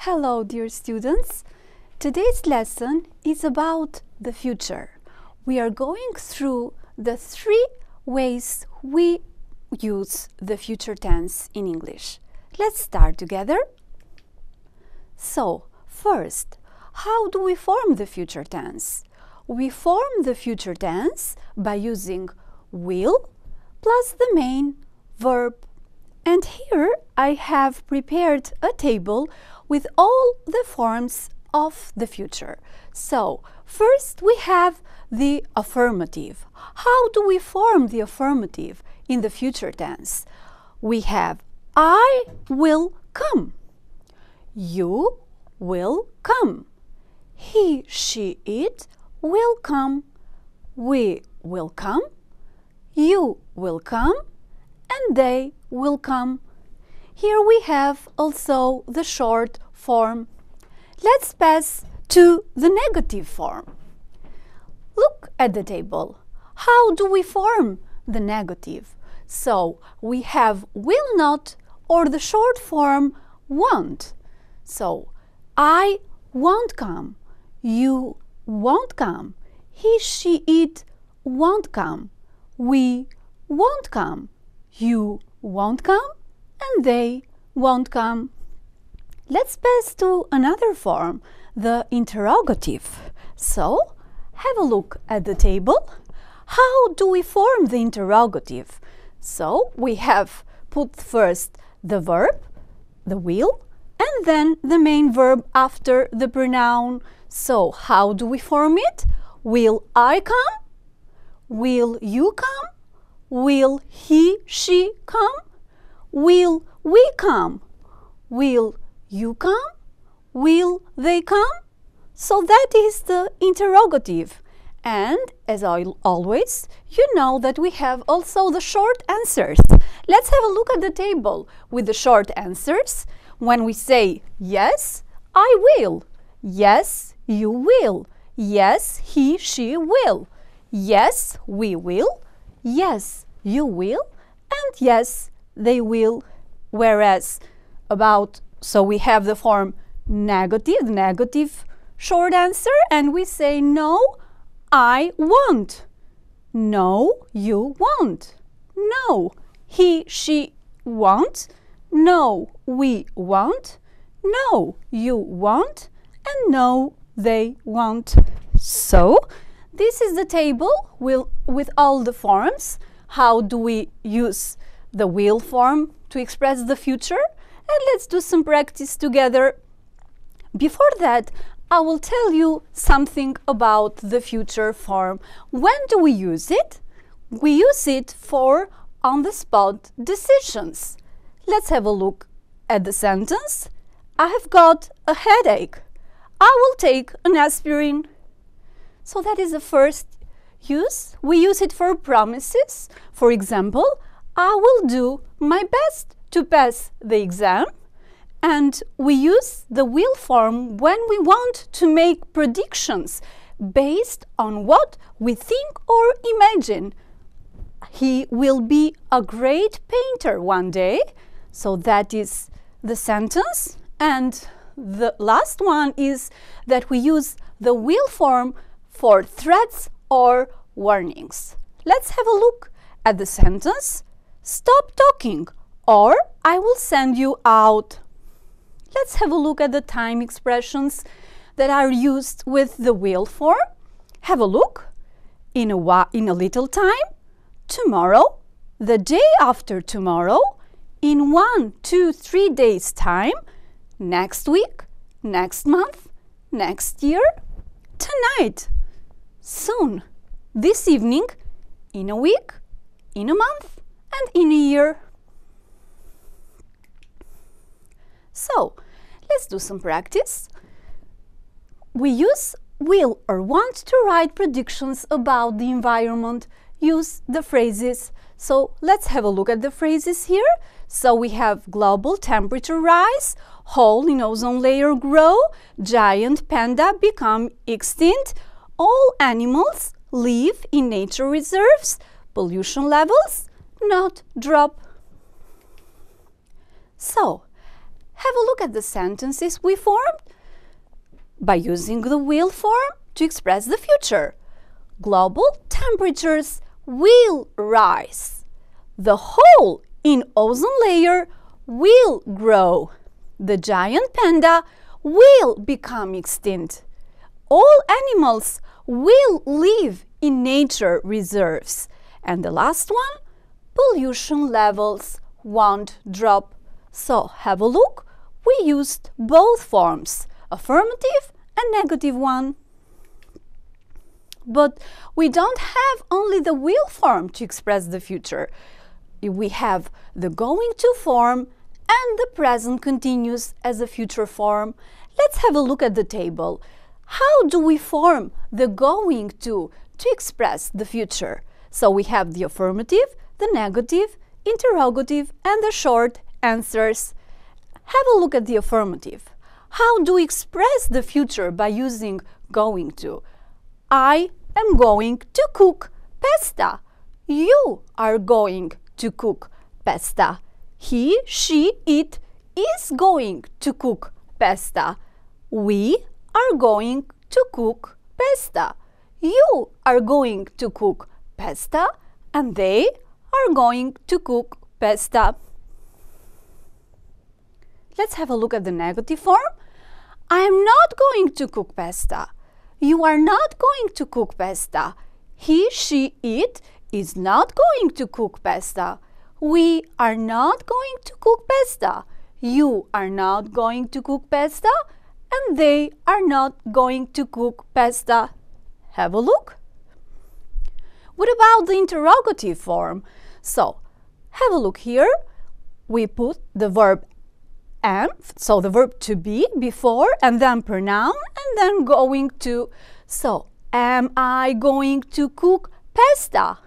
Hello, dear students. Today's lesson is about the future. We are going through the 3 ways we use the future tense in English. Let's start together. So, first, how do we form the future tense? We form the future tense by using will plus the main verb. And here I have prepared a table with all the forms of the future. So, first we have the affirmative. How do we form the affirmative in the future tense? We have I will come. You will come. He, she, it will come. We will come. You will come. And they will come. Here we have also the short form. Let's pass to the negative form. Look at the table. How do we form the negative? So we have will not or the short form won't. So I won't come. You won't come. He, she, it won't come. We won't come. You won't come. And they won't come. Let's pass to another form, the interrogative. So, have a look at the table. How do we form the interrogative? So, we have put first the verb, the will, and then the main verb after the pronoun. So, how do we form it? Will I come? Will you come? Will he, she come? Will we come? Will you come? Will they come? So that is the interrogative. And as always, you know that we have also the short answers. Let's have a look at the table with the short answers. When we say yes, I will. Yes, you will. Yes, he, she will. Yes, we will. Yes, you will. And yes, they will. Whereas so we have the form negative short answer, and we say no, I won't. No, you won't. No, he, she won't. No, we won't. No, you won't. And no, they won't. So, this is the table with all the forms. How do we use the will form to express the future? And let's do some practice together. Before that, I will tell you something about the future form. When do we use it? We use it for on-the-spot decisions. Let's have a look at the sentence. I have got a headache. I will take an aspirin. So that is the first use. We use it for promises. For example, I will do my best to pass the exam. And we use the will form when we want to make predictions based on what we think or imagine. He will be a great painter one day. So that is the sentence. And the last one is that we use the will form for threats or warnings. Let's have a look at the sentence. Stop talking or I will send you out. Let's have a look at the time expressions that are used with the will form. Have a look. In a little time, tomorrow, the day after tomorrow, in 1, 2, 3 days' time, next week, next month, next year, tonight, soon, this evening, in a week, in a month, and in a year. So, let's do some practice. We use will or want to write predictions about the environment. Use the phrases. So, let's have a look at the phrases here. So, we have global temperature rise, hole in ozone layer grow, giant panda become extinct, all animals live in nature reserves, pollution levels not drop. So, have a look at the sentences we formed by using the will form to express the future. Global temperatures will rise. The hole in ozone layer will grow. The giant panda will become extinct. All animals will live in nature reserves. And the last one, pollution levels won't drop. So have a look. We used both forms, affirmative and negative one. But we don't have only the will form to express the future. We have the going to form and the present continuous as a future form. Let's have a look at the table. How do we form the going to express the future? So we have the affirmative, the negative, interrogative, and the short answers. Have a look at the affirmative. How do we express the future by using going to? I am going to cook pasta. You are going to cook pasta. He, she, it is going to cook pasta. We are going to cook pasta. You are going to cook pasta, and they are going to cook pasta. Let's have a look at the negative form. I am not going to cook pasta. You are not going to cook pasta. He, she, it is not going to cook pasta. We are not going to cook pasta. You are not going to cook pasta, and they are not going to cook pasta. Have a look. What about the interrogative form? So, have a look here. We put the verb am, so the verb to be before, and then pronoun, and then going to. So, am I going to cook pasta?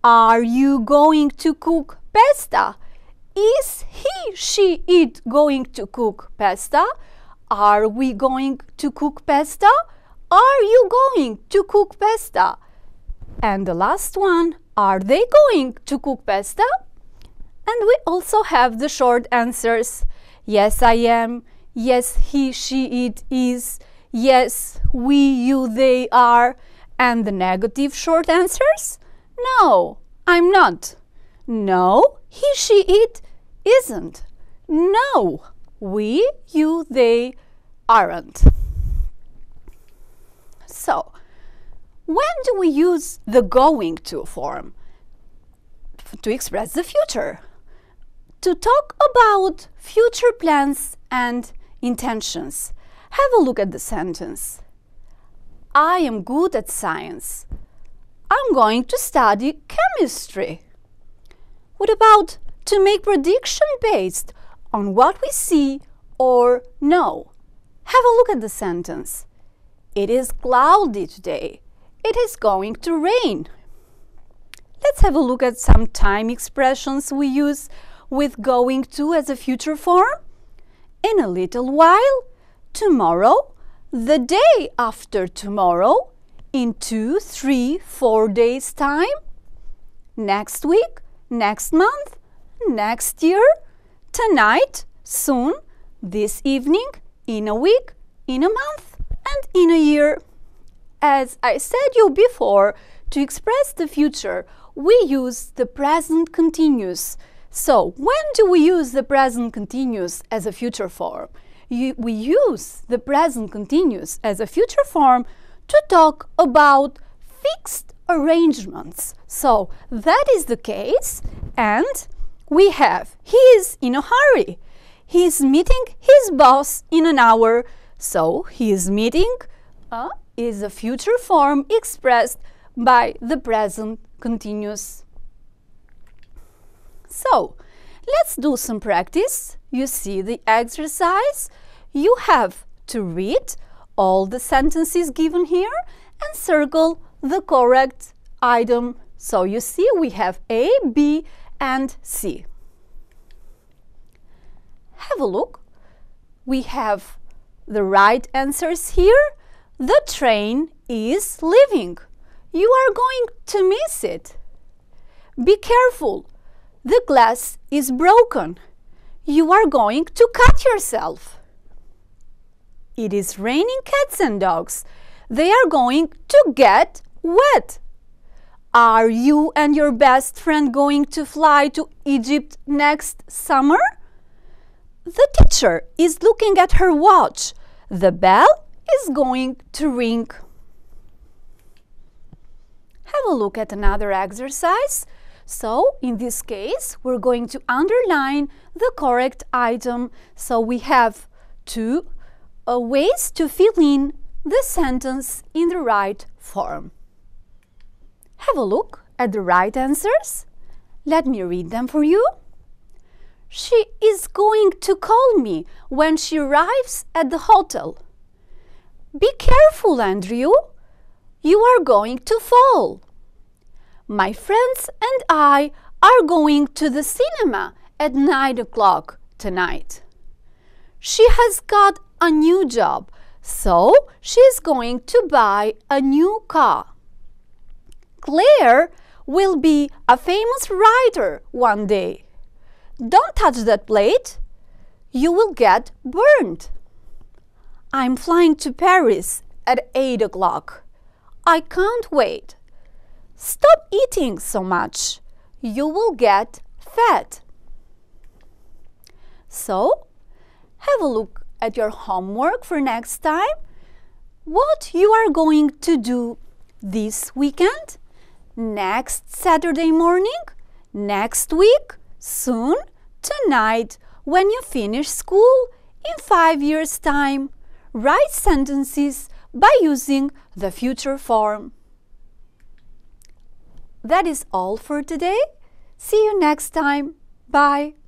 Are you going to cook pasta? Is he, she, it going to cook pasta? Are we going to cook pasta? Are you going to cook pasta? And the last one, are they going to cook pasta? And we also have the short answers. Yes, I am. Yes, he, she, it is. Yes, we, you, they are. And the negative short answers? No, I'm not. No, he, she, it isn't. No, we, you, they aren't. So, when do we use the going to form? To express the future. To talk about future plans and intentions. Have a look at the sentence. I am good at science. I'm going to study chemistry. What about to make prediction based on what we see or know? Have a look at the sentence. It is cloudy today. It is going to rain. Let's have a look at some time expressions we use with going to as a future form. In a little while, tomorrow, the day after tomorrow, in 2, 3, 4 days' time, next week, next month, next year, tonight, soon, this evening, in a week, in a month, and in a year. As I said you before, to express the future, we use the present continuous. So, when do we use the present continuous as a future form? We use the present continuous as a future form to talk about fixed arrangements. So, that is the case, and we have he is in a hurry. He is meeting his boss in an hour. So, he is meeting is a future form expressed by the present continuous. So, let's do some practice. You see the exercise. You have to read all the sentences given here and circle the correct item. So, you see we have A, B, and C. Have a look. We have the right answers here. The train is leaving. You are going to miss it. Be careful. The glass is broken. you are going to cut yourself. It is raining cats and dogs. They are going to get wet. Are you and your best friend going to fly to Egypt next summer? The teacher is looking at her watch. The bell is going to ring. Have a look at another exercise. So, in this case, we're going to underline the correct item. So, we have two ways to fill in the sentence in the right form. Have a look at the right answers. Let me read them for you. She is going to call me when she arrives at the hotel. Be careful, Andrew. You are going to fall. My friends and I are going to the cinema at 9 o'clock tonight. She has got a new job, so she's going to buy a new car. Claire will be a famous writer one day. Don't touch that plate. You will get burned. I'm flying to Paris at 8 o'clock. I can't wait. Stop eating so much. You will get fat. So, have a look at your homework for next time. What you are going to do this weekend, next Saturday morning, next week, soon, tonight, when you finish school, in 5 years' time. Write sentences by using the future form. That is all for today. See you next time. Bye.